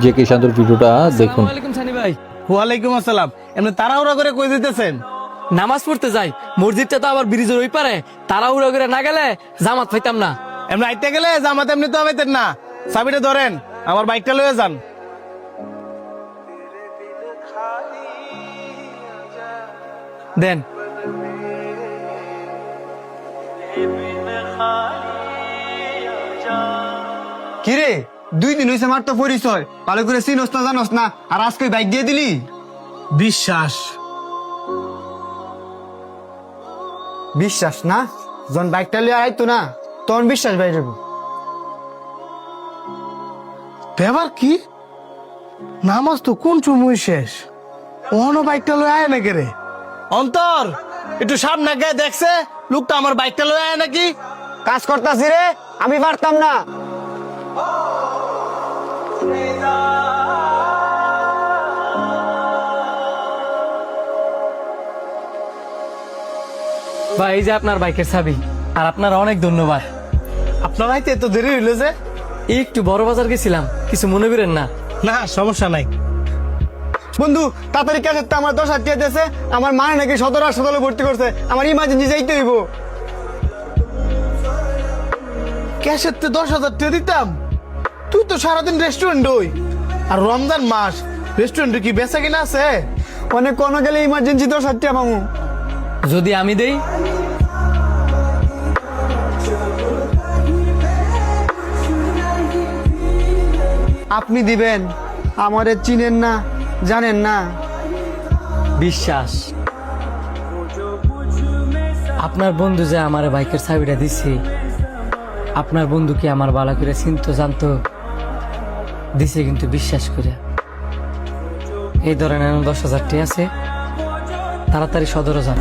যে কি শান্তর ভিডিওটা দেখুন। ওয়ালাইকুম সানি ভাই। ওয়ালাইকুম আসসালাম। এমনি তাড়াহুড়া করে কই দিতেছেন? নামাজ পড়তে যাই, মসজিদটা তো আবার ব্রিজের ওই পারে, তাড়াহুড়া করে না গেলে জামাত পাইতাম না। এমনি আইতে গেলে জামাত এমনি তো হইতেন না। চাবিটা ধরেন, আমার বাইকটা লয়ে যান। দেন। কিরে 2 দিন হইছে মার তো পরিচয় ভালো করে চিনস না জানস না, আর আজকে বাইক দিয়ে দিলি। বিশ্বাস বিশ্বাস না, যখন বাইকটা লিয়ে আইতো না তখন বিশ্বাস বাইরে যাবো। ব্যাপার কি? নামাজ তো কোন চুমুই শেষ, ওহনো বাইকটা লয়ে আয় নাকি রে? অন্তর একটু সামনে গিয়ে দেখছে লোকটা আমার বাইকটা লয়ে আয় নাকি। কাজ করতাছি রে, আমি পারতাম না। ভাই এই যে আপনার বাইকের চাবি, আর আপনার অনেক ধন্যবাদ। আপনার আইতে এত দেরি হইলো যে? একটু বড় বাজার গেছিলাম, কিছু মনে করেন না। না সমস্যা নাই। বন্ধু তাড়াতাড়ি ক্যাশের তো আমার 10,000 টাকা দিয়েছে, আমার মা নাকি সদর হাসপাতালে ভর্তি করছে, আমার ইমার্জেন্সি যাইতে হইব। ক্যাশের তো 10,000 টাকা দিতাম। তুই তো সারাদিন রেস্টুরেন্ট হই, আর রমজান মাস রেস্টুরেন্টে কি বেচা কিনা আছে? অনেক কোনো গেলে ইমার্জেন্সি 10,000 টাকা পাবো। যদি আমি দেই? আপনি দিবেন, আমারে চিনেন না জানেন না। বিশ্বাস। আপনার বন্ধু যে আমার বাইকের চাবিটা দিছে, আপনার বন্ধু কি আমার বালা করে চিনতো জানতো? দিছে কিন্তু বিশ্বাস করে। এই ধরনের 10,000 টাকা আছে, তাড়াতাড়ি সদরে যান।